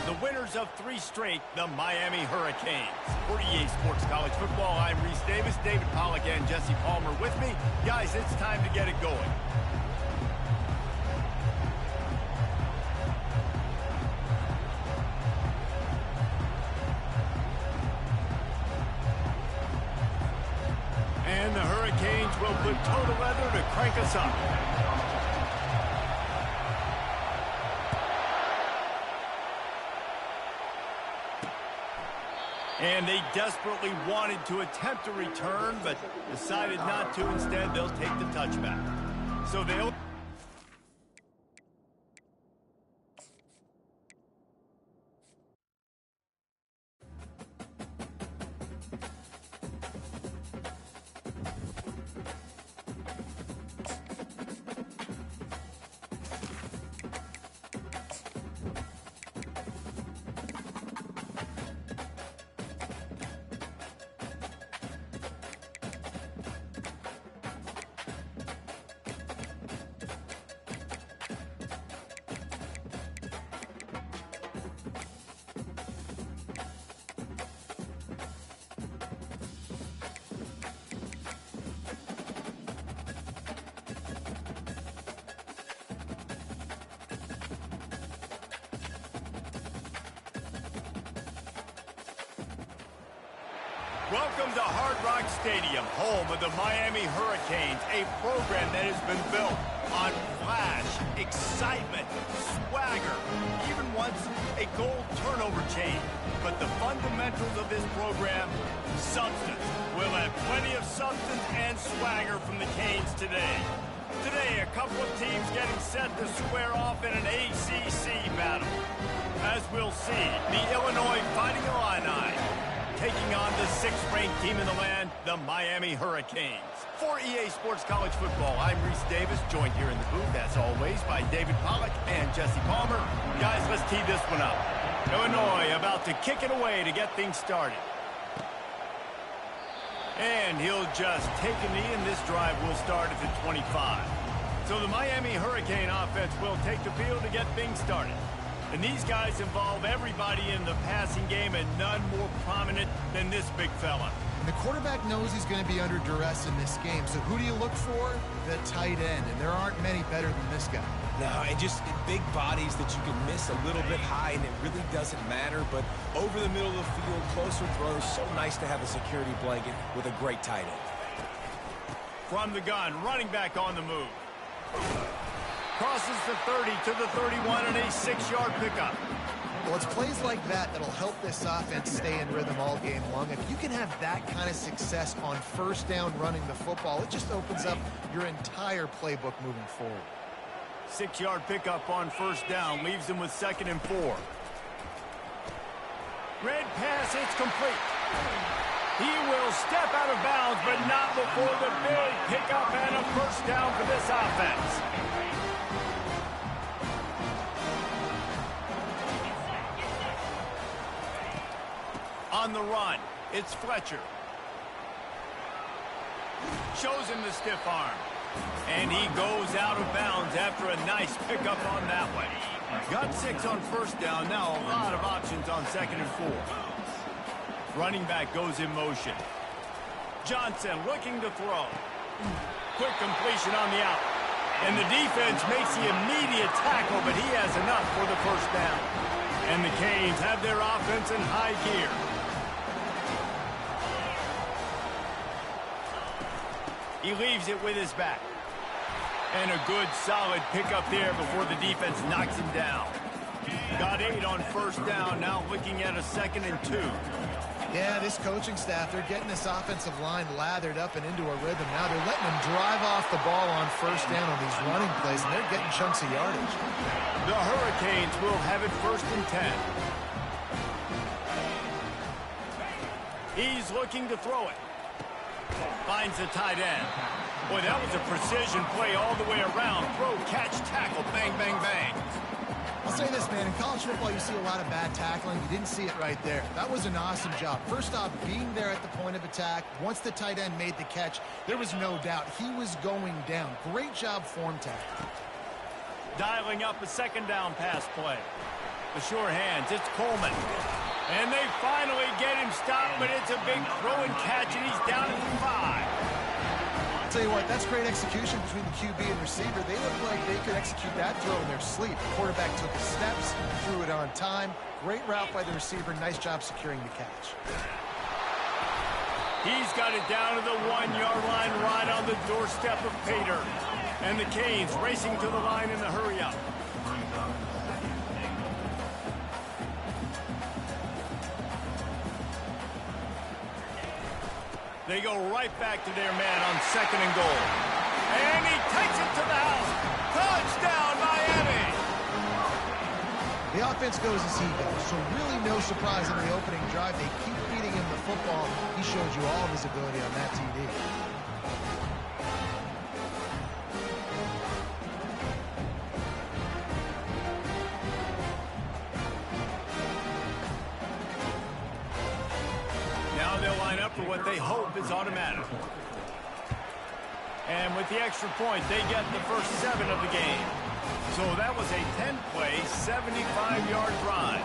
the winners of 3 straight, the Miami Hurricanes. For EA Sports College Football, I'm Reese Davis, David Pollack, and Jesse Palmer with me. Guys, it's time to get it going. And the Hurricanes will put total leather to crank us up. And they desperately wanted to attempt a return, but decided not to. Instead, they'll take the touchback. So they'll... Welcome to Hard Rock Stadium, home of the Miami Hurricanes, a program that has been built on flash, excitement, swagger, even once a goal turnover chain. But the fundamentals of this program, substance. We'll have plenty of substance and swagger from the Canes today. Today, a couple of teams getting set to square off in an ACC battle. As we'll see, the Illinois Fighting Illini taking on the 6th-ranked team in the land, the Miami Hurricanes. For EA Sports College Football, I'm Reese Davis, joined here in the booth, as always, by David Pollack and Jesse Palmer. Guys, let's tee this one up. Illinois about to kick it away to get things started. And he'll just take a knee, and this drive will start at the 25. So the Miami Hurricane offense will take the field to get things started. And these guys involve everybody in the passing game, and none more prominent than this big fella. And the quarterback knows he's going to be under duress in this game. So who do you look for? The tight end. And there aren't many better than this guy. No, and just big bodies that you can miss a little bit high, and it really doesn't matter. But over the middle of the field, closer throws, so nice to have a security blanket with a great tight end. From the gun, running back on the move. Crosses the 30 to the 31 and a 6-yard pickup. Well, it's plays like that that'll help this offense stay in rhythm all game long. If you can have that kind of success on first down running the football, it just opens up your entire playbook moving forward. 6-yard pickup on first down leaves them with 2nd and 4. Red pass, it's complete. He will step out of bounds, but not before the big pickup and a first down for this offense. On the run, it's Fletcher. Shows him the stiff arm. And he goes out of bounds after a nice pickup on that one. Got 6 on first down. Now a lot of options on 2nd and 4. Running back goes in motion. Johnson looking to throw. Quick completion on the out. And the defense makes the immediate tackle, but he has enough for the first down. And the Canes have their offense in high gear. He leaves it with his back. And a good, solid pickup there before the defense knocks him down. Got 8 on first down, now looking at a 2nd and 2. Yeah, this coaching staff, they're getting this offensive line lathered up and into a rhythm. Now they're letting them drive off the ball on first down on these running plays, and they're getting chunks of yardage. The Hurricanes will have it 1st and 10. He's looking to throw it. Finds the tight end. Boy, that was a precision play all the way around. Throw, catch, tackle, bang, bang, bang. I'll say this, man. In college football, you see a lot of bad tackling. You didn't see it right there. That was an awesome job. First off, being there at the point of attack. Once the tight end made the catch, there was no doubt he was going down. Great job form tackling. Dialing up a 2nd down pass play. The sure hands, it's Coleman. And they finally get him stopped, but it's a big throw and catch, and he's down at the 5. I'll tell you what, that's great execution between the QB and receiver. They look like they could execute that throw in their sleep. The quarterback took his steps, threw it on time. Great route by the receiver. Nice job securing the catch. He's got it down to the 1-yard line right on the doorstep of Pater. And the Canes racing to the line in the hurry-up. They go right back to their man on 2nd and goal. And he takes it to the house. Touchdown, Miami! The offense goes as he goes, so really no surprise in the opening drive. They keep feeding him the football. He showed you all of his ability on that TD. For what they hope is automatic. And with the extra point, they get the first 7 of the game. So that was a 10-play, 75-yard drive.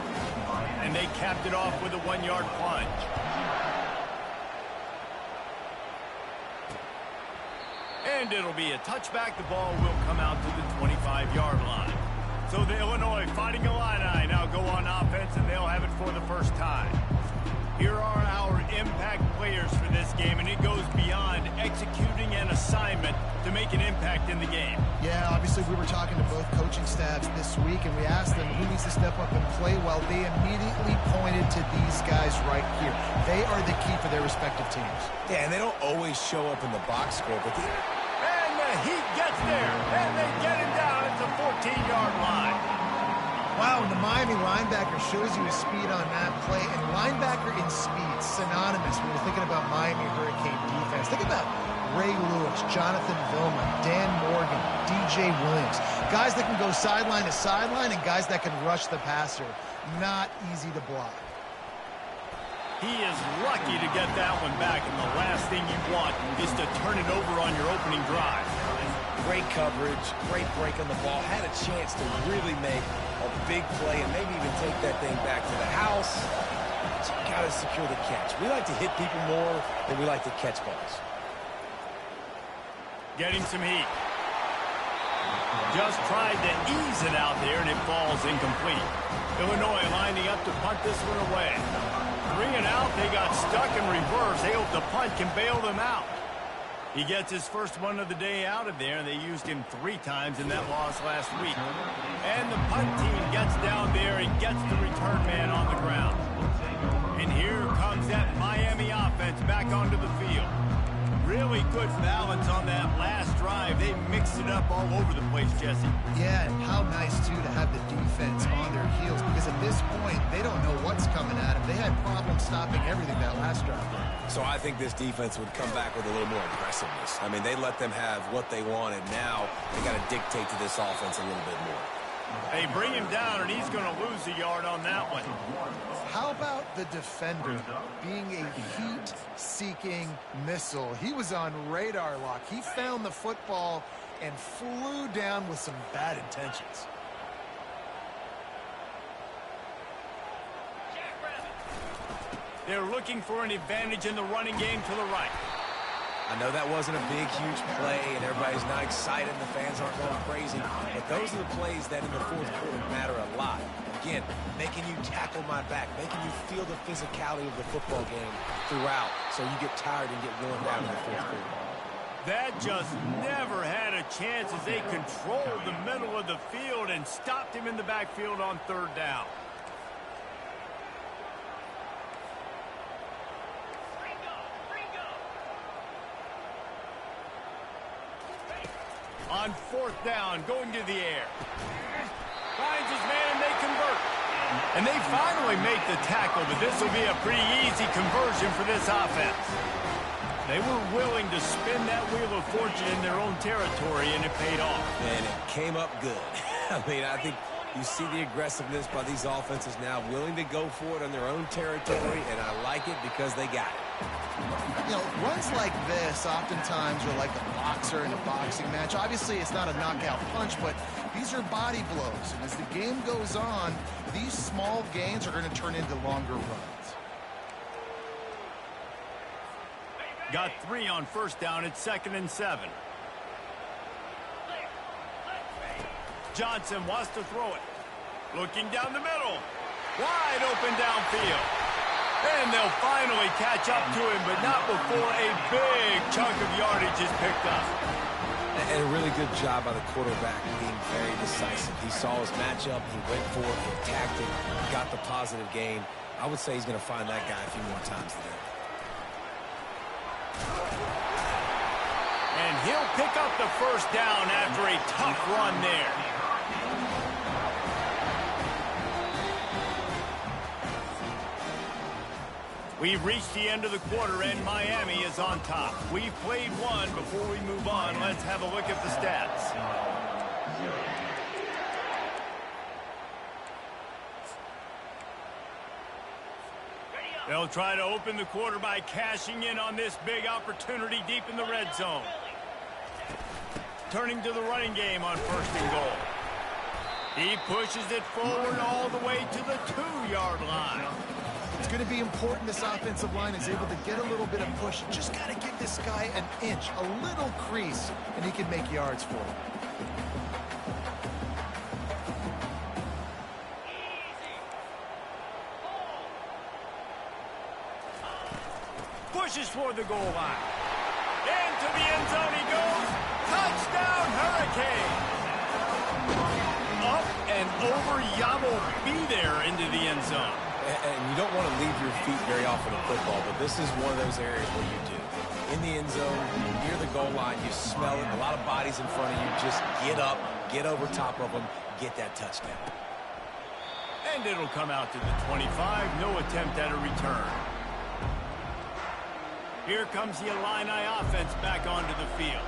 And they capped it off with a 1-yard plunge. And it'll be a touchback. The ball will come out to the 25-yard line. So the Illinois Fighting Illini now go on offense, and they'll have it for the first time. Here are our impact players for this game, and it goes beyond executing an assignment to make an impact in the game. Yeah, obviously we were talking to both coaching staffs this week, and we asked them who needs to step up and play well. They immediately pointed to these guys right here. They are the key for their respective teams. Yeah, and they don't always show up in the box score, but And the Heat gets there, and they get him down at the 14-yard line. Wow, and the Miami linebacker shows you his speed on that play. And linebacker in speed, synonymous when you're thinking about Miami Hurricane defense. Think about Ray Lewis, Jonathan Vilma, Dan Morgan, DJ Williams. Guys that can go sideline to sideline and guys that can rush the passer. Not easy to block. He is lucky to get that one back, and the last thing you want is to turn it over on your opening drive. great coverage, great break on the ball, had a chance to really make a big play and maybe even take that thing back to the house. But you got to secure the catch. We like to hit people more than we like to catch balls. Getting some heat. Just tried to ease it out there, and it falls incomplete. Illinois lining up to punt this one away. 3 and out, they got stuck in reverse. They hope the punt can bail them out. He gets his first one of the day out of there, and they used him 3 times in that loss last week. And the punt team gets down there and gets the return man on the ground. And here comes that Miami offense back onto the field. Really good balance on that last drive. They mixed it up all over the place, Jesse. Yeah, and how nice, too, to have the defense on their heels, because at this point, they don't know what's coming at them. They had problems stopping everything that last drive. So I think this defense would come back with a little more aggressiveness. I mean, they let them have what they wanted. Now they got to dictate to this offense a little bit more. They bring him down, and he's going to lose a yard on that one. How about the defender being a heat-seeking missile? He was on radar lock. He found the football and flew down with some bad intentions. They're looking for an advantage in the running game to the right. I know that wasn't a big, huge play, and everybody's not excited, and the fans aren't going crazy, but those are the plays that in the fourth quarter matter a lot. Again, making you tackle my back, making you feel the physicality of the football game throughout, so you get tired and get worn down in the fourth quarter. That just never had a chance as they controlled the middle of the field and stopped him in the backfield on 3rd down. On 4th down, going to the air. Finds his man, and they convert. And they finally make the tackle, but this will be a pretty easy conversion for this offense. They were willing to spin that wheel of fortune in their own territory, and it paid off. And it came up good. I mean, I think you see the aggressiveness by these offenses now, willing to go for it on their own territory, and I like it because they got it. You know, runs like this oftentimes are like a boxer in a boxing match. Obviously, it's not a knockout punch, but these are body blows. And as the game goes on, these small gains are going to turn into longer runs. Got 3 on first down. It's 2nd and 7. Johnson wants to throw it. Looking down the middle. Wide open downfield. And they'll finally catch up to him, but not before a big chunk of yardage is picked up. And a really good job by the quarterback being very decisive. He saw his matchup, he went for it, he attacked it, got the positive gain. I would say he's going to find that guy a few more times today. And he'll pick up the first down after a tough run there. We've reached the end of the quarter, and Miami is on top. We've played one. Before we move on, let's have a look at the stats. They'll try to open the quarter by cashing in on this big opportunity deep in the red zone. Turning to the running game on 1st and goal. He pushes it forward all the way to the 2-yard line. It's going to be important this offensive line is able to get a little bit of push. Just got to give this guy an inch, a little crease, and he can make yards for him. Pushes toward the goal line. Into the end zone he goes. Touchdown, Hurricane. Up and over. Yamo be there into the end zone. And you don't want to leave your feet very often in football, but this is one of those areas where you do. In the end zone, near the goal line, you smell it, a lot of bodies in front of you. Just get up, get over top of them, get that touchdown. And it'll come out to the 25. No attempt at a return. Here comes the Illini offense back onto the field.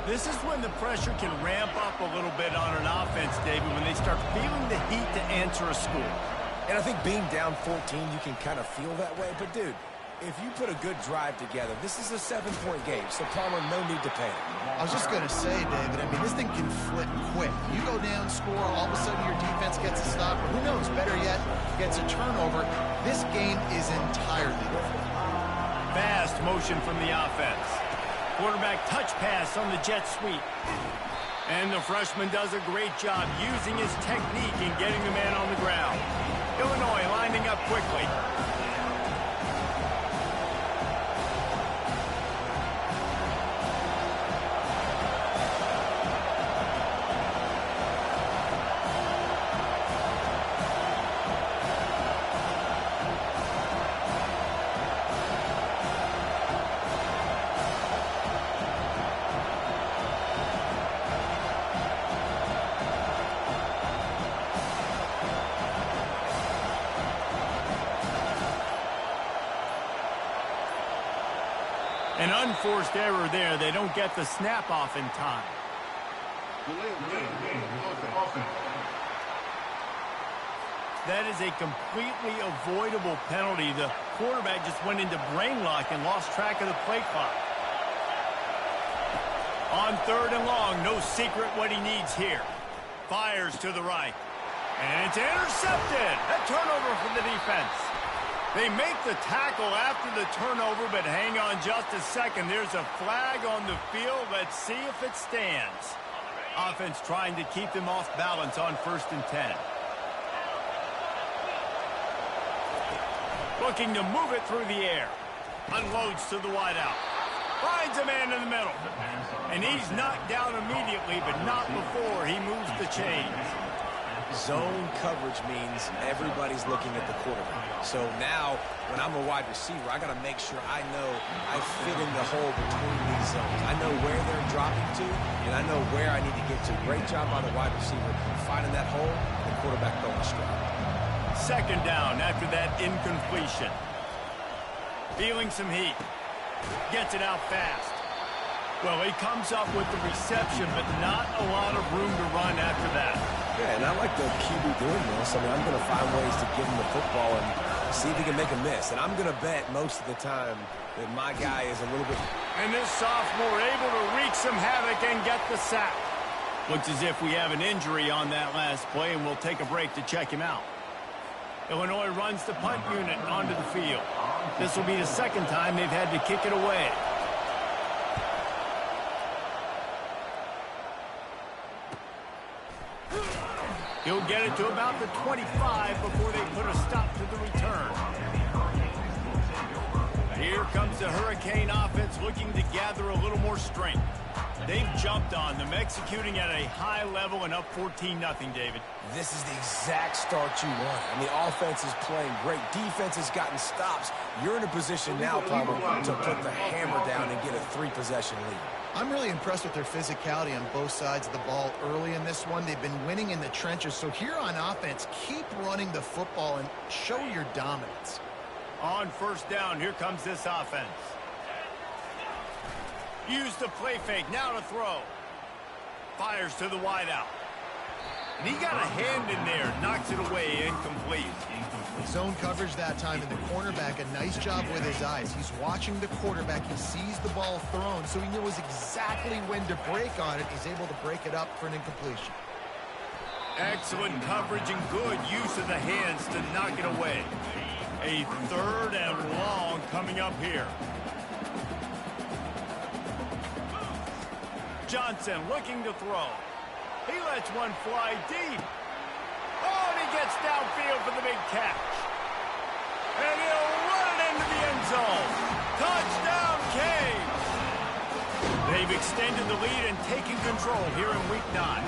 This is when the pressure can ramp up a little bit on an offense, David, when they start feeling the heat to answer a score. And I think being down 14, you can kind of feel that way. But, dude, if you put a good drive together, this is a 7-point game. So, Palmer, no need to panic. I was just going to say, David, I mean, this thing can flip quick. You go down, score, all of a sudden your defense gets a stop. Or who knows, better yet, gets a turnover. This game is entirely different. Fast motion from the offense. Quarterback touch pass on the jet sweep. And the freshman does a great job using his technique and getting the man on the ground. Illinois lining up quickly. An unforced error there. They don't get the snap off in time. That is a completely avoidable penalty. The quarterback just went into brain lock and lost track of the play clock. On 3rd and long, no secret what he needs here. Fires to the right. And it's intercepted. A turnover for the defense. They make the tackle after the turnover, but hang on just a second. There's a flag on the field. Let's see if it stands. Offense trying to keep them off balance on 1st and 10. Looking to move it through the air. Unloads to the wideout. Finds a man in the middle. And he's knocked down immediately, but not before he moves the chains. Zone coverage means everybody's looking at the quarterback. So now, when I'm a wide receiver, I got to make sure I know I fit in the hole between these zones. I know where they're dropping to, and I know where I need to get to. Great job by the wide receiver finding that hole, and the quarterback going straight. 2nd down after that incompletion. Feeling some heat. Gets it out fast. Well, he comes up with the reception, but not a lot of room to run after that. Yeah, and I like the QB doing this. I mean, I'm going to find ways to give him the football and see if he can make a miss. And I'm going to bet most of the time that my guy is a little bit... And this sophomore able to wreak some havoc and get the sack. Looks as if we have an injury on that last play, and we'll take a break to check him out. Illinois runs the punt unit onto the field. This will be the second time they've had to kick it away. He'll get it to about the 25 before they put a stop to the return. Here comes the Hurricane offense looking to gather a little more strength. They've jumped on them, executing at a high level and up 14-0, David. This is the exact start you want. And the offense is playing great. Defense has gotten stops. You're in a position now, Palmer, to put the hammer down and get a 3-possession lead. I'm really impressed with their physicality on both sides of the ball early in this one. They've been winning in the trenches. So here on offense, keep running the football and show your dominance. On first down, here comes this offense. Use the play fake, now to throw. Fires to the wideout. And he got a hand in there, knocks it away, incomplete. Zone coverage that time, and the cornerback, a nice job with his eyes. He's watching the quarterback. He sees the ball thrown, so he knows exactly when to break on it. He's able to break it up for an incompletion. Excellent coverage and good use of the hands to knock it away. A 3rd and long coming up here. Johnson looking to throw. He lets one fly deep. Oh, and he gets downfield for the big catch. And he'll run it into the end zone. Touchdown, Cade. They've extended the lead and taken control here in Week 9.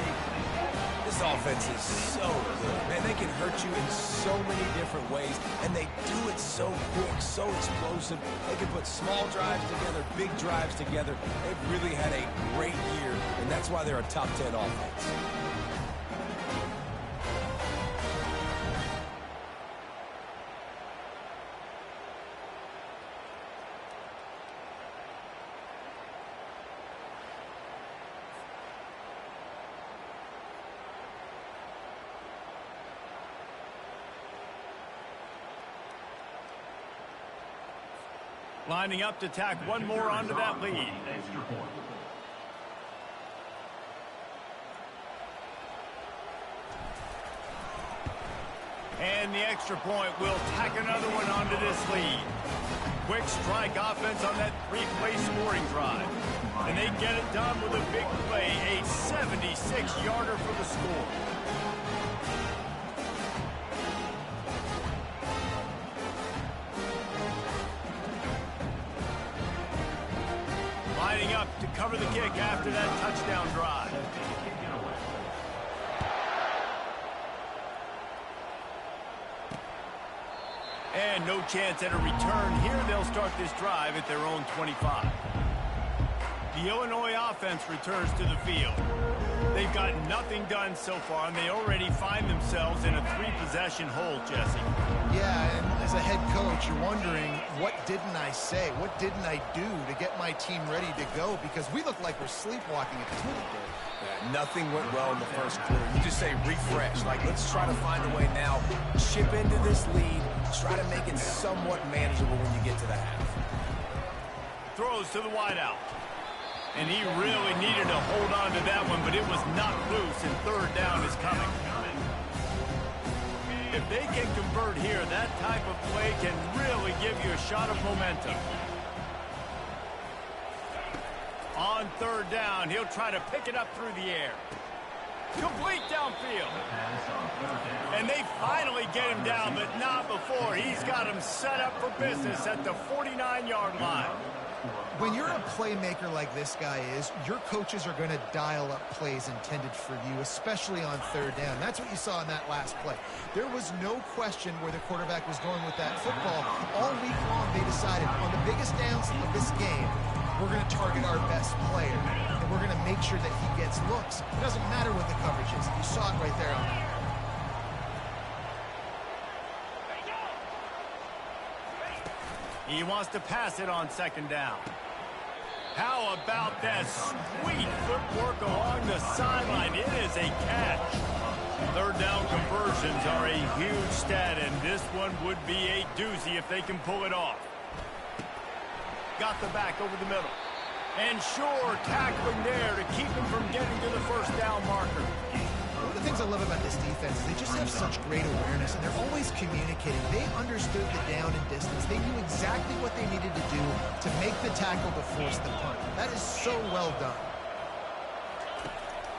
This offense is so good. Man, they can hurt you in so many different ways, and they do it so quick, so explosive. They can put small drives together, big drives together. They've really had a great year, and that's why they're a top 10 offense. Lining up to tack one more onto that lead. And the extra point will tack another one onto this lead. Quick strike offense on that 3-play scoring drive. And they get it done with a big play, a 76-yarder for the score. Lining up to cover the kick after that touchdown drive. And no chance at a return here. They'll start this drive at their own 25. The Illinois offense returns to the field. They've got nothing done so far, and they already find themselves in a 3-possession hole, Jesse. Yeah, and as a head coach, you're wondering, what didn't I say? What didn't I do to get my team ready to go? Because we look like we're sleepwalking at this point. Yeah, nothing went well in the first quarter. You just say refresh. Like, let's try to find a way now. Chip into this lead. Try to make it somewhat manageable when you get to the half. Throws to the wideout. And he really needed to hold on to that one, but it was knocked loose, and 3rd down is coming. If they can convert here, that type of play can really give you a shot of momentum. On 3rd down, he'll try to pick it up through the air. Complete downfield. And they finally get him down, but not before. He's got him set up for business at the 49-yard line. When you're a playmaker like this guy is, your coaches are going to dial up plays intended for you, especially on 3rd down. That's what you saw in that last play. There was no question where the quarterback was going with that football. All week long, they decided on the biggest downs of this game, we're going to target our best player, and we're going to make sure that he gets looks. It doesn't matter what the coverage is. You saw it right there on that. He wants to pass it on 2nd down. How about that sweet footwork along the sideline? It is a catch. Third down conversions are a huge stat, and this one would be a doozy if they can pull it off. Got the back over the middle. And sure, tackling there to keep him from getting to the first down marker. One of the things I love about this defense is they just have such great awareness, and they're always communicating. They understood the down and distance. They knew exactly what they needed to do to make the tackle to force the punt. That is so well done.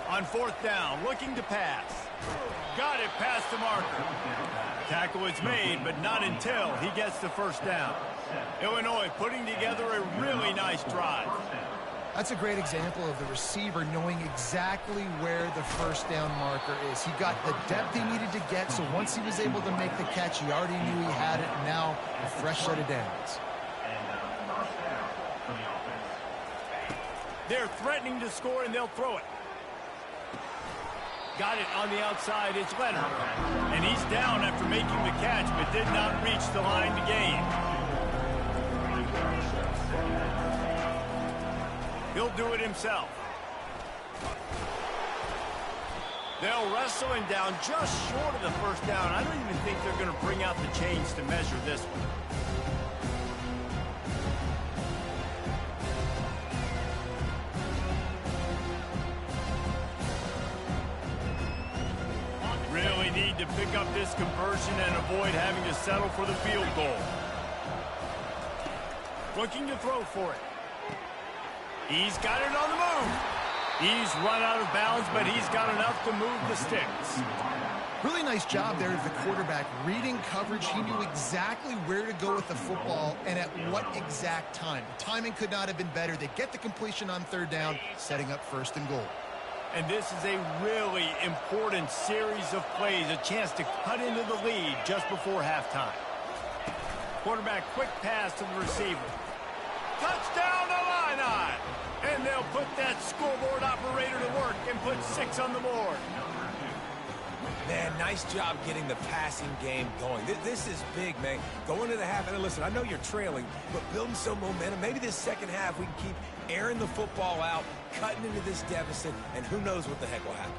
On fourth down, looking to pass. Got it past the marker. Tackle is made, but not until he gets the first down. Illinois putting together a really nice drive. That's a great example of the receiver knowing exactly where the first down marker is. He got the depth he needed to get, so once he was able to make the catch, he already knew he had it, and now a fresh set of downs. They're threatening to score, and they'll throw it. Got it on the outside. It's Leonard. And he's down after making the catch, but did not reach the line to gain. He'll do it himself. They'll wrestle him down just short of the first down. I don't even think they're going to bring out the chains to measure this one. Really need to pick up this conversion and avoid having to settle for the field goal. Looking to throw for it. He's got it on the move. He's run out of bounds, but he's got enough to move the sticks. Really nice job there of the quarterback. Reading coverage, he knew exactly where to go with the football and at what exact time. The timing could not have been better. They get the completion on third down, setting up first and goal. And this is a really important series of plays, a chance to cut into the lead just before halftime. Quarterback quick pass to the receiver. Touchdown Illini! And they'll put that scoreboard operator to work and put 6 on the board. Man, nice job getting the passing game going. This is big, man. Going to the half, and listen, I know you're trailing, but building some momentum. Maybe this second half we can keep airing the football out, cutting into this deficit, and who knows what the heck will happen.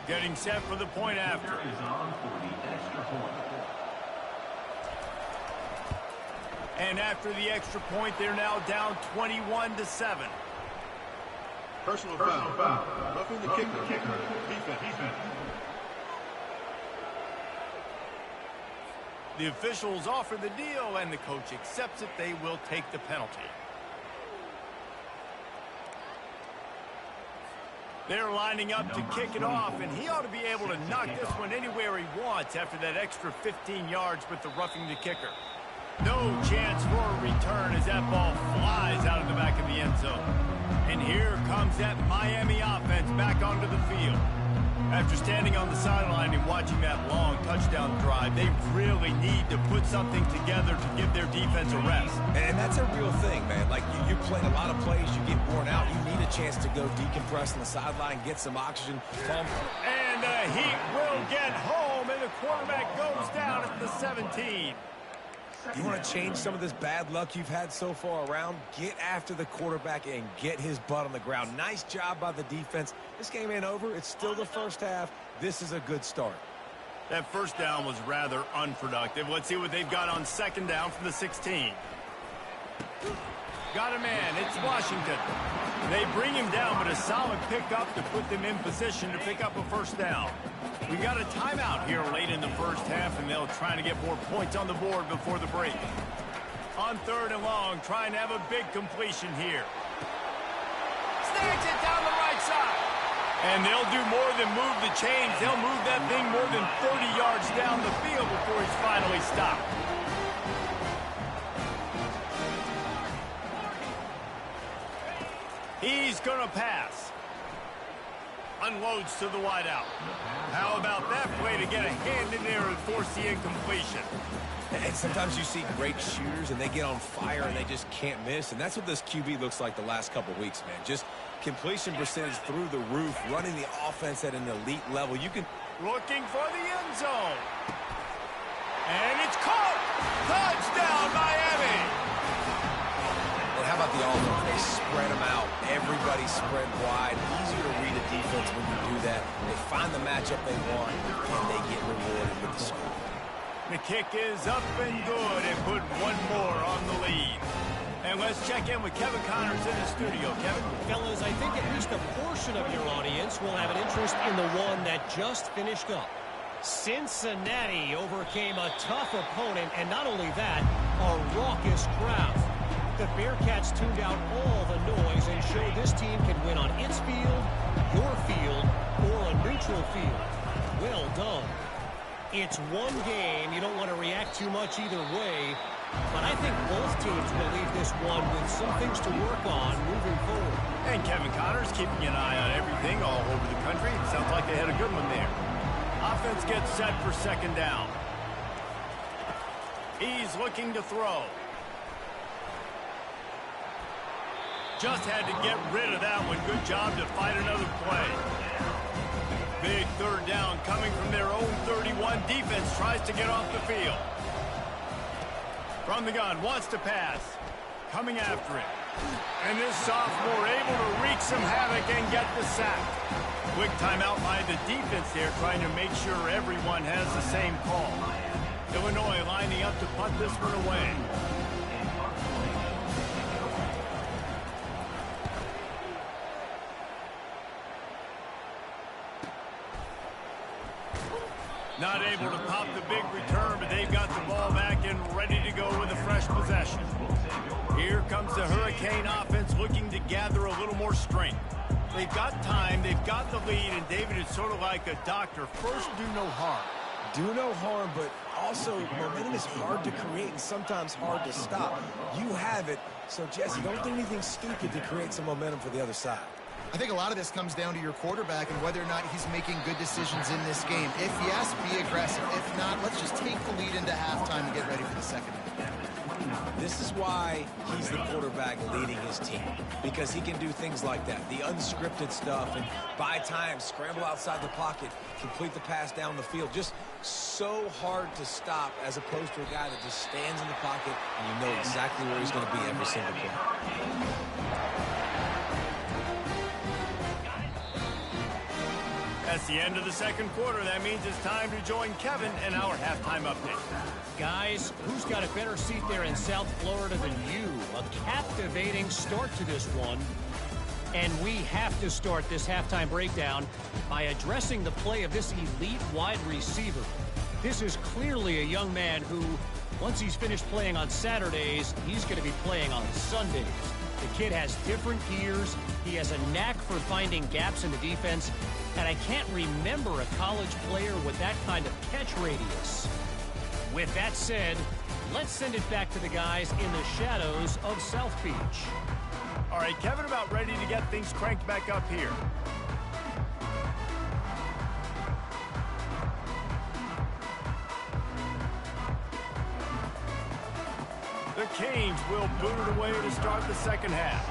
Getting set for the point after. And after the extra point, they're now down 21-7. Personal foul. Roughing the kicker. Defense. The officials offer the deal, and the coach accepts it. They will take the penalty. They're lining up to kick it off, and he ought to be able to knock this one anywhere he wants after that extra 15 yards with the roughing the kicker. No chance for a return as that ball flies out of the back of the end zone. And here comes that Miami offense back onto the field. After standing on the sideline and watching that long touchdown drive, they really need to put something together to give their defense a rest. And that's a real thing, man. Like, you played a lot of plays, you get worn out, you need a chance to go decompress on the sideline, get some oxygen. And the Heat will get home, and the quarterback goes down at the 17. You want to change some of this bad luck you've had so far around? Get after the quarterback and get his butt on the ground. Nice job by the defense. This game ain't over. It's still the first half. This is a good start. That first down was rather unproductive. Let's see what they've got on second down from the 16. Got a man. It's Washington. They bring him down, but a solid pickup to put them in position to pick up a first down. We got a timeout here late in the first half, and they'll try to get more points on the board before the break. On third and long, trying to have a big completion here. Snags it down the right side. And they'll do more than move the chains. They'll move that thing more than 30 yards down the field before he's finally stopped. He's going to pass. Unloads to the wideout. How about that play to get a hand in there and force the incompletion? And sometimes you see great shooters, and they get on fire, and they just can't miss. And that's what this QB looks like the last couple weeks, man. Just completion percentage through the roof, running the offense at an elite level. You can... Looking for the end zone. And it's caught. Touchdown, Miami. Well, how about the offense? They spread them out. Everybody spread wide. Easier to read a defense when you do that. They find the matchup they want, and they get rewarded with the score. The kick is up and good and put one more on the lead. And let's check in with Kevin Connors in the studio. Kevin? Fellas, I think at least a portion of your audience will have an interest in the one that just finished up. Cincinnati overcame a tough opponent, and not only that, a raucous crowd. The Bearcats tuned out all the noise and showed this team can win on its field, your field, or a neutral field. Well done. It's one game. You don't want to react too much either way, but I think both teams will leave this one with some things to work on moving forward. And Kevin Connors keeping an eye on everything all over the country. It sounds like they had a good one there. Offense gets set for second down. He's looking to throw. Just had to get rid of that one. Good job to fight another play. Big third down coming from their own 31. Defense tries to get off the field. From the gun, wants to pass. Coming after it. And this sophomore able to wreak some havoc and get the sack. Quick timeout by the defense there, trying to make sure everyone has the same call. Illinois lining up to punt this one away. Not able to pop the big return, but they've got the ball back and ready to go with a fresh possession. Here comes the Hurricane offense looking to gather a little more strength. They've got time, they've got the lead, and David is sort of like a doctor. First, do no harm. Do no harm, but also momentum is hard to create and sometimes hard to stop. You have it, so Jesse, don't do anything stupid to create some momentum for the other side. I think a lot of this comes down to your quarterback and whether or not he's making good decisions in this game. If yes, be aggressive. If not, let's just take the lead into halftime and get ready for the second half. This is why he's the quarterback leading his team, because he can do things like that, the unscripted stuff, and buy time, scramble outside the pocket, complete the pass down the field. Just so hard to stop as opposed to a guy that just stands in the pocket and you know exactly where he's going to be every single play. That's the end of the second quarter. That means it's time to join Kevin in our halftime update. Guys, who's got a better seat there in South Florida than you? A captivating start to this one. And we have to start this halftime breakdown by addressing the play of this elite wide receiver. This is clearly a young man who, once he's finished playing on Saturdays, he's going to be playing on Sundays. The kid has different gears. He has a knack for finding gaps in the defense. And I can't remember a college player with that kind of catch radius. With that said, let's send it back to the guys in the shadows of South Beach. All right, Kevin, about ready to get things cranked back up here. The Canes will boot it away to start the second half.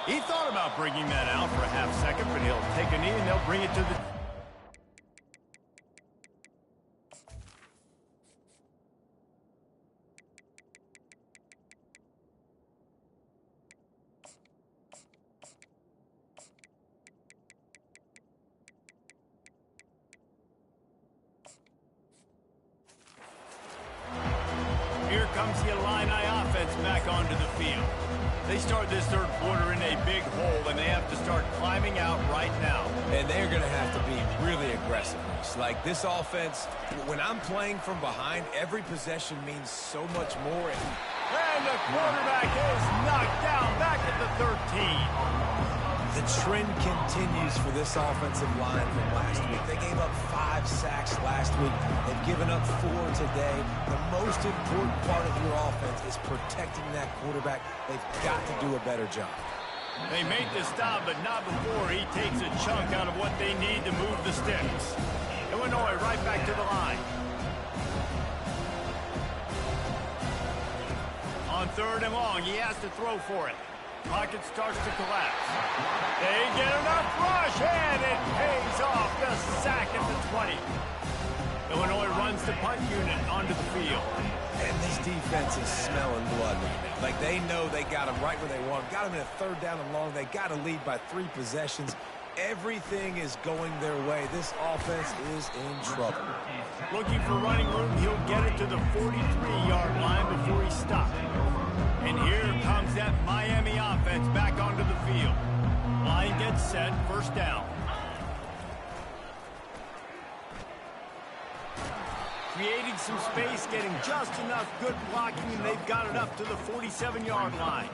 He thought about bringing that out for a half second, but he'll take a knee and they'll bring it to the... Here comes the Illini offense back onto the field. They start this third quarter in a big hole, and they have to start climbing out right now. And they're going to have to be really aggressive. It's like this offense, when I'm playing from behind, every possession means so much more. And the quarterback is knocked down back at the 13. The trend continues for this offensive line from last week. They gave up 5 sacks last week. They've given up 4 today. The most important part of your offense is protecting that quarterback. They've got to do a better job. They made the stop, but not before he takes a chunk out of what they need to move the sticks. Illinois right back to the line. On third and long, he has to throw for it. Pocket starts to collapse. They get enough rush, and it pays off. The sack at the 20. Illinois runs the punt unit onto the field. And this defense is smelling blood right now. Like, they know they got him right where they want him. Got him in a third down and long. They got to lead by 3 possessions. Everything is going their way. This offense is in trouble. Looking for running room. He'll get it to the 43-yard line before he stops. And here comes that Miami offense back onto the field. Line gets set. First down. Creating some space, getting just enough good blocking, and they've got it up to the 47-yard line.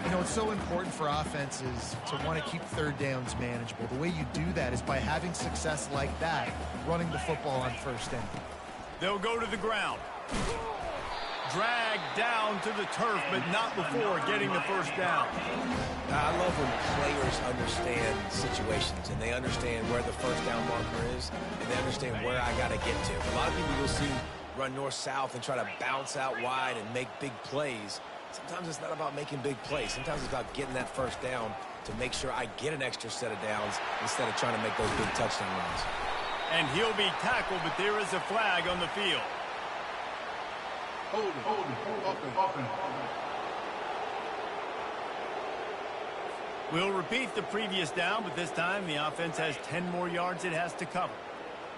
You know, it's so important for offenses to want to keep third downs manageable. The way you do that is by having success like that, running the football on first down. They'll go to the ground. Dragged down to the turf, but not before getting the first down. I love when players understand situations and they understand where the first down marker is and they understand where I got to get to. A lot of people you'll see run north-south and try to bounce out wide and make big plays. Sometimes it's not about making big plays. Sometimes it's about getting that first down to make sure I get an extra set of downs instead of trying to make those big touchdown runs. And he'll be tackled, but there is a flag on the field. Hold it. We'll repeat the previous down, but this time the offense has 10 more yards it has to cover.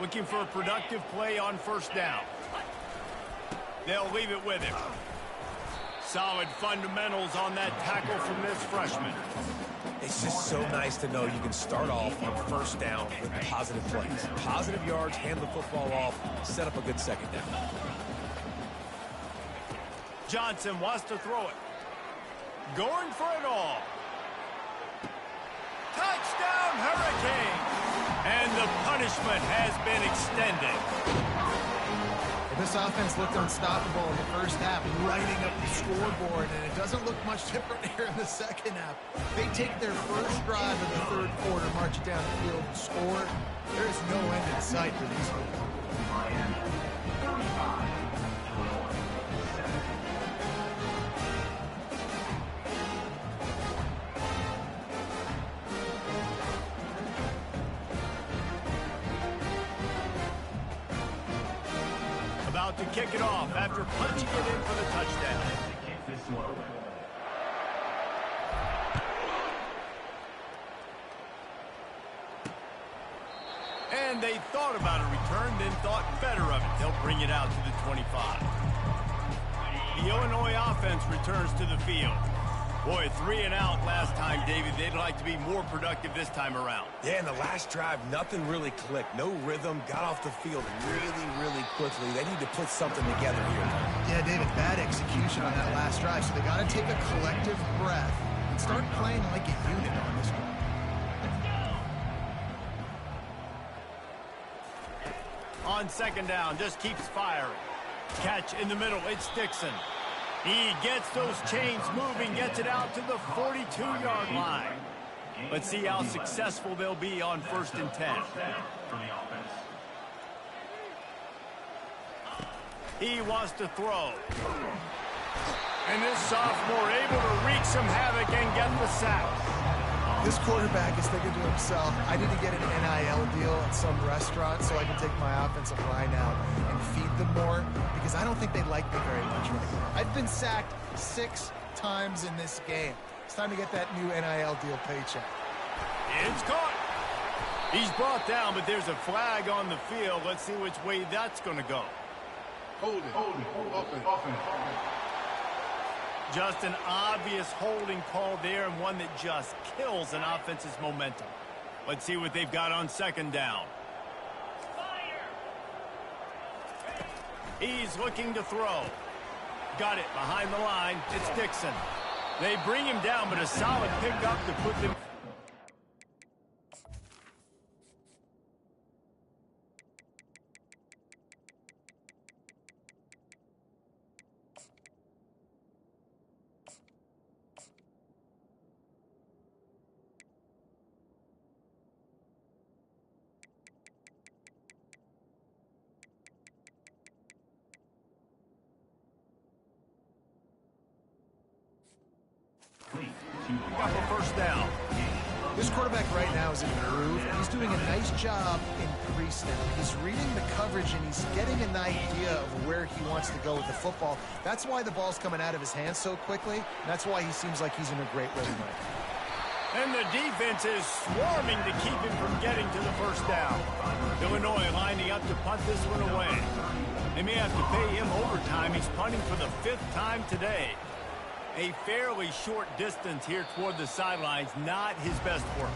Looking for a productive play on first down. They'll leave it with him. Solid fundamentals on that tackle from this freshman. It's just so nice to know you can start off on first down with positive plays. Positive yards, hand the football off, set up a good second down. Johnson wants to throw it. Going for it all. Touchdown, Hurricanes! And the punishment has been extended. This offense looked unstoppable in the first half, lighting up the scoreboard, and it doesn't look much different here in the second half. They take their first drive of the third quarter, march it down the field, and score. There is no end in sight for these people. About to kick it off after punching it in for the touchdown. And they thought about a return, then thought better of it. They'll bring it out to the 25. The Illinois offense returns to the field. Boy, 3 and out last time, David. They'd like to be more productive this time around. Yeah, in the last drive, nothing really clicked. No rhythm, got off the field really quickly. They need to put something together here. Yeah, David, bad execution on that last drive, so they got to take a collective breath and start playing like a unit on this one. On second down, just keeps firing. Catch in the middle, it's Dixon. He gets those chains moving, gets it out to the 42-yard line. Let's see how successful they'll be on 1st and 10. He wants to throw. And this sophomore able to wreak some havoc and get the sack. This quarterback is thinking to himself, I need to get an NIL deal at some restaurant so I can take my offensive line out and feed them more, because I don't think they like me very much right now. I've been sacked 6 times in this game. It's time to get that new NIL deal paycheck. It's caught. He's brought down, but there's a flag on the field. Let's see which way that's going to go. Hold it. Offense. Just an obvious holding call there, and one that just kills an offense's momentum. Let's see what they've got on second down. He's looking to throw. Got it behind the line. It's Dixon. They bring him down, but a solid pickup to put them. Pick up a first down. This quarterback right now is in a groove. He's doing a nice job in pre-snap. He's reading the coverage, and he's getting an idea of where he wants to go with the football. That's why the ball's coming out of his hands so quickly. That's why he seems like he's in a great way tonight. And the defense is swarming to keep him from getting to the first down. Illinois lining up to punt this one away. They may have to pay him overtime. He's punting for the 5th time today. A fairly short distance here toward the sidelines, not his best work.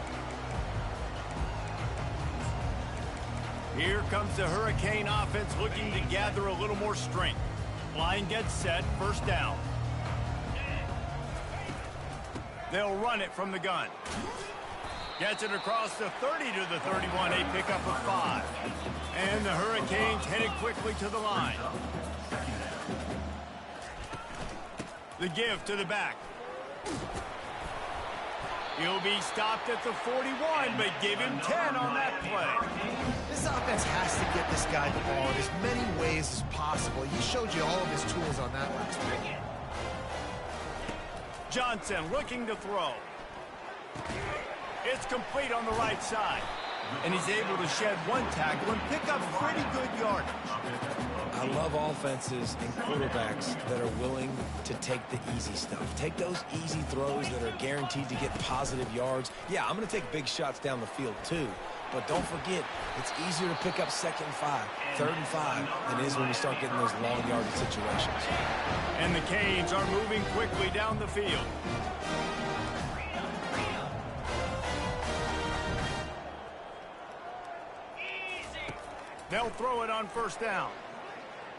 Here comes the Hurricane offense looking to gather a little more strength. Line gets set, first down. They'll run it from the gun. Gets it across the 30 to the 31, a pickup of 5. And the Hurricanes headed quickly to the line. The give to the back. He'll be stopped at the 41, but give him 10 on that play. This offense has to get this guy the ball in as many ways as possible. He showed you all of his tools on that last week. Johnson looking to throw. It's complete on the right side. And he's able to shed one tackle and pick up pretty good yardage. I love offenses and quarterbacks that are willing to take the easy stuff. Take those easy throws that are guaranteed to get positive yards. Yeah, I'm going to take big shots down the field too. But don't forget, it's easier to pick up 2nd and 5, 3rd and 5 than it is when we start getting those long yardage situations. And the Canes are moving quickly down the field. They'll throw it on first down.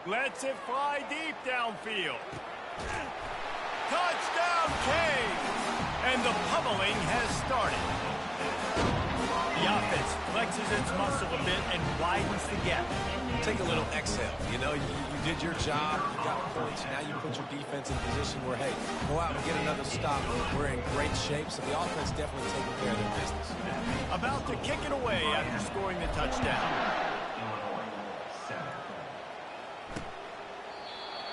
Lets it fly deep downfield. Touchdown, Canes! And the pummeling has started. The offense flexes its muscle a bit and widens the gap. Take a little exhale. You know, you did your job, you got points. Now you put your defense in a position where, hey, go out and get another stop. We're in great shape, so the offense definitely taking care of their business. About to kick it away after scoring the touchdown.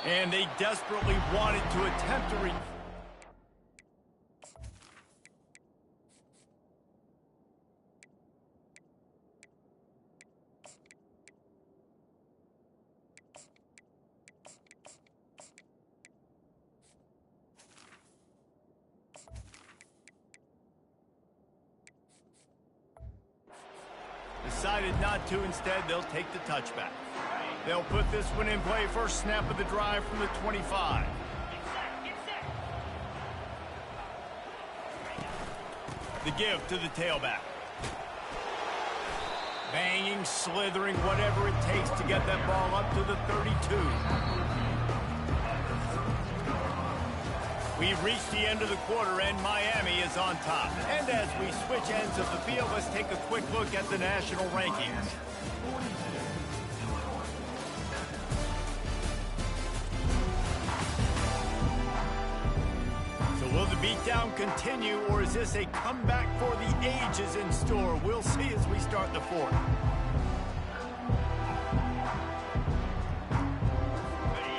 And they desperately wanted to attempt to decided not to. Instead, they'll take the touchback. They'll put this one in play. First snap of the drive from the 25. The give to the tailback. Banging, slithering, whatever it takes to get that ball up to the 32. We've reached the end of the quarter, and Miami is on top. And as we switch ends of the field, let's take a quick look at the national rankings. Will the beatdown continue, or is this a comeback for the ages in store? We'll see as we start the 4th.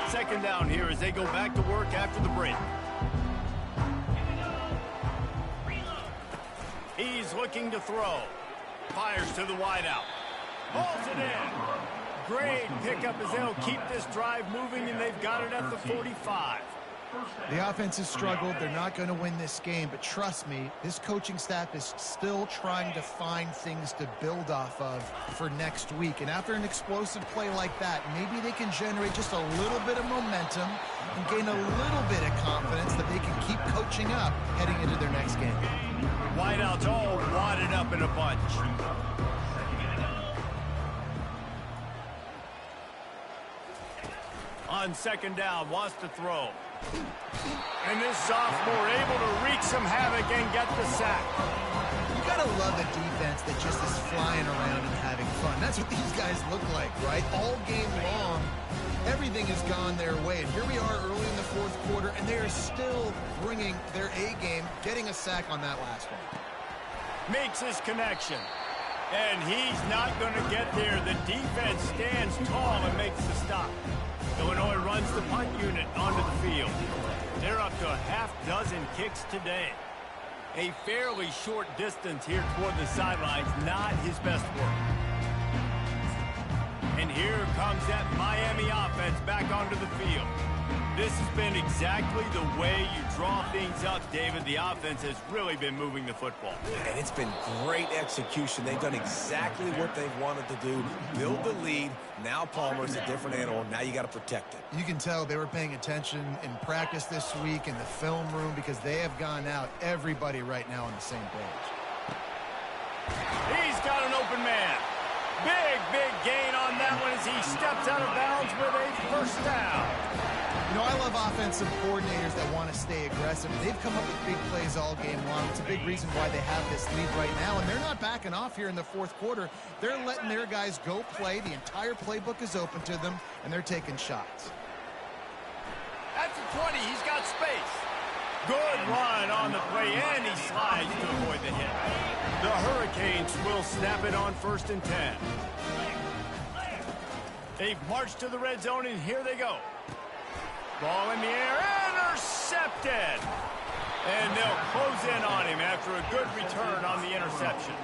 Second down here as they go back to work after the break. He's looking to throw. Fires to the wideout. Hauls it in. Great pickup as they'll keep this drive moving, and they've got it at the 45. The offense has struggled. They're not going to win this game, but trust me, this coaching staff is still trying to find things to build off of for next week. And after an explosive play like that, maybe they can generate just a little bit of momentum and gain a little bit of confidence that they can keep coaching up heading into their next game. Wideouts all wadded up in a bunch. On second down, wants to throw. And this sophomore able to wreak some havoc and get the sack. You gotta love a defense that just is flying around and having fun. That's what these guys look like, right? All game long, everything has gone their way. And here we are early in the 4th quarter, and they are still bringing their A game, getting a sack on that last one. Makes his connection. And he's not going to get there. The defense stands tall and makes the stop. Illinois runs the punt unit onto the field. They're up to a half dozen kicks today. A fairly short distance here toward the sidelines, not his best work. And here comes that Miami offense back onto the field. This has been exactly the way you draw things up, David. The offense has really been moving the football. And it's been great execution. They've done exactly what they've wanted to do. Build the lead. Now Palmer's a different animal. Now you got to protect it. You can tell they were paying attention in practice this week in the film room because they have gone out, everybody right now on the same page. He's got an open man. Big gain on that one as he steps out of bounds with a first down. You know, I love offensive coordinators that want to stay aggressive. They've come up with big plays all game long. It's a big reason why they have this lead right now, and they're not backing off here in the fourth quarter. They're letting their guys go play. The entire playbook is open to them, and they're taking shots. At the 20, he's got space. Good run on the play, and he slides to avoid the hit. The Hurricanes will snap it on 1st and 10. They've marched to the red zone, and here they go. Ball in the air, intercepted. And they'll close in on him after a good return on the interception.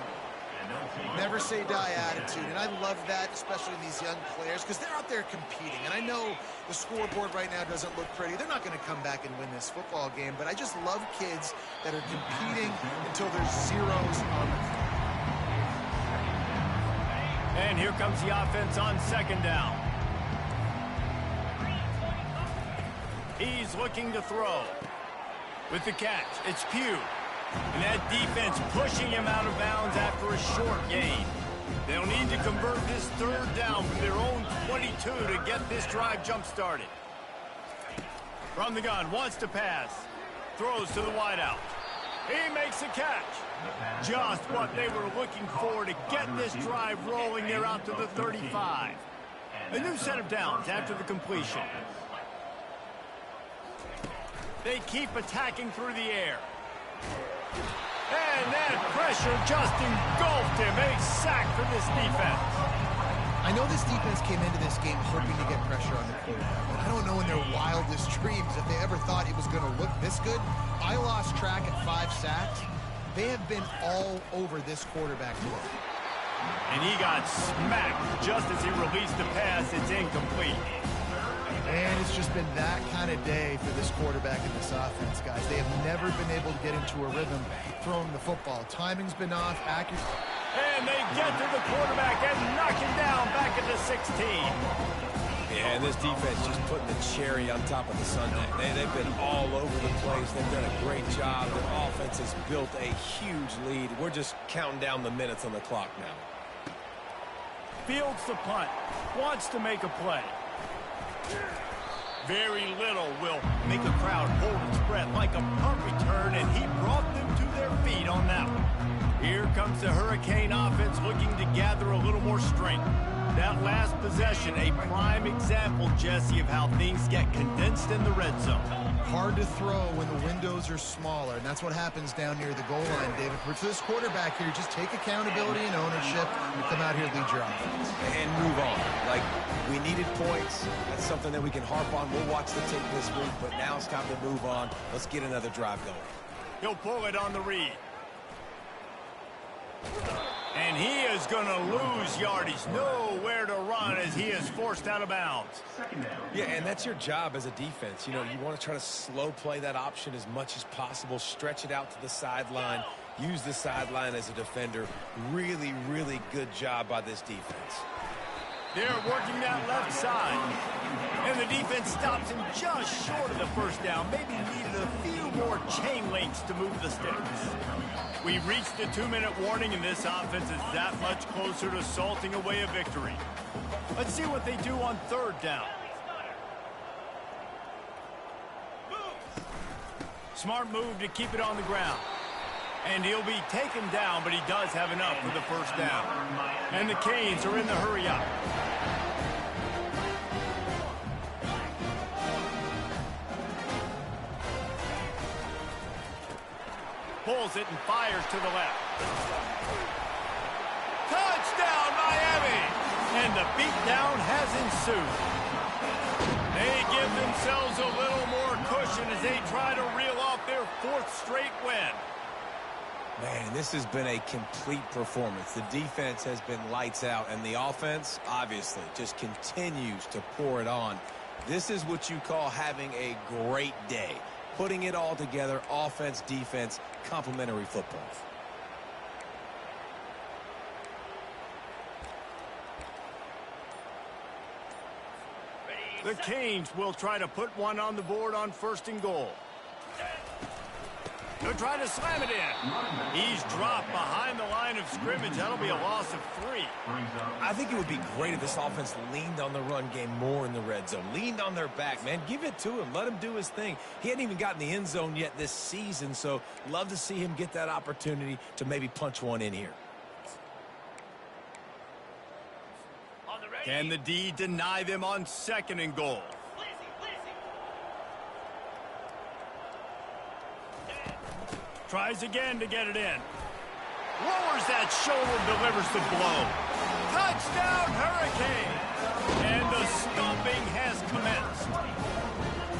Never say die attitude, and I love that, especially in these young players, because they're out there competing. And I know the scoreboard right now doesn't look pretty. They're not going to come back and win this football game, but I just love kids that are competing until there's zeros on the clock. And here comes the offense on 2nd down. He's looking to throw. With the catch, it's Pugh. And that defense pushing him out of bounds after a short gain. They'll need to convert this 3rd down from their own 22 to get this drive jump-started. From the gun, wants to pass. Throws to the wideout. He makes a catch. Just what they were looking for to get this drive rolling. They're out to the 35. A new set of downs after the completion. They keep attacking through the air. And that pressure just engulfed him. A sack for this defense. I know this defense came into this game hoping to get pressure on the quarterback, but I don't know in their wildest dreams if they ever thought it was going to look this good. I lost track at 5 sacks. They have been all over this quarterback today. And he got smacked just as he released the pass. It's incomplete. And it's just been that kind of day for this quarterback and this offense, guys. They have never been able to get into a rhythm throwing the football. Timing's been off, accuracy. And they get to the quarterback and knock him down back at the 16. Yeah, and this defense just putting the cherry on top of the sundae. They've been all over the place. They've done a great job. Their offense has built a huge lead. We're just counting down the minutes on the clock now. Fields the punt. Wants to make a play. Very little will make a crowd hold its breath like a punt return, and he brought them to their feet on that one. Here comes the Hurricane offense looking to gather a little more strength. That last possession, a prime example, Jesse, of how things get condensed in the red zone. Hard to throw when the windows are smaller, and that's what happens down near the goal line, David. For this quarterback here, just take accountability and ownership and come out here and lead your offense. And move on. Like, we needed points. That's something that we can harp on. We'll watch the tape this week, but now it's time to move on. Let's get another drive going. He'll pull it on the read. And he is going to lose yardage. Nowhere to run as he is forced out of bounds. Yeah, and that's your job as a defense. You know, you want to try to slow play that option as much as possible, stretch it out to the sideline, use the sideline as a defender. Really, really good job by this defense. They're working that left side. And the defense stops him just short of the first down. Maybe needed a few more chain links to move the sticks. We've reached the 2-minute warning, and this offense is that much closer to salting away a victory. Let's see what they do on 3rd down. Smart move to keep it on the ground. And he'll be taken down, but he does have enough for the first down. And the Canes are in the hurry up. Pulls it and fires to the left. Touchdown, Miami! And the beatdown has ensued. They give themselves a little more cushion as they try to reel off their 4th straight win. Man, this has been a complete performance. The defense has been lights out, and the offense, obviously, just continues to pour it on. This is what you call having a great day. Putting it all together, offense, defense, complementary football. The Canes will try to put one on the board on 1st and goal. They'll try to slam it in. He's dropped behind the line of scrimmage. That'll be a loss of 3. I think it would be great if this offense leaned on the run game more in the red zone. Leaned on their back, man. Give it to him. Let him do his thing. He hadn't even gotten the end zone yet this season, so love to see him get that opportunity to maybe punch one in here. Can the D deny them on 2nd and goal? Tries again to get it in. Lowers that shoulder, delivers the blow. Touchdown, Hurricane! And the stomping has commenced.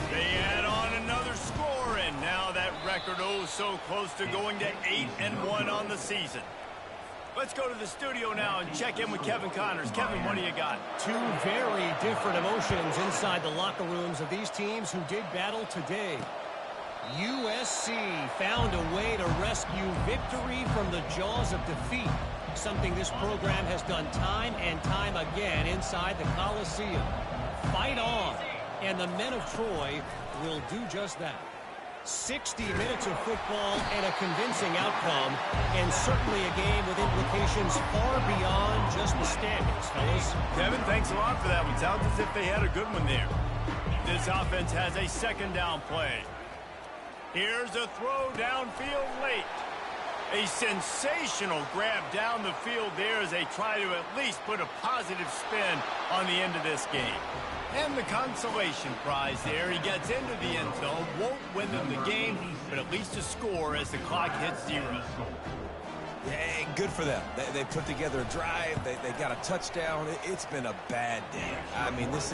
They add on another score, and now that record so close to going to 8-1 on the season. Let's go to the studio now and check in with Kevin Connors. Kevin, what do you got? Two very different emotions inside the locker rooms of these teams who did battle today. USC found a way to rescue victory from the jaws of defeat, something this program has done time and time again inside the Coliseum. Fight on, and the men of Troy will do just that. 60 minutes of football and a convincing outcome, and certainly a game with implications far beyond just the standings, fellas. Kevin, thanks a lot for that one. Sounds as if they had a good one there. This offense has a 2nd down play. Here's a throw downfield late. A sensational grab down the field there as they try to at least put a positive spin on the end of this game. And the consolation prize there. He gets into the end zone, won't win them the game, but at least a score as the clock hits 0. Yeah, good for them. They put together a drive. They got a touchdown. It's been a bad day. I mean, this is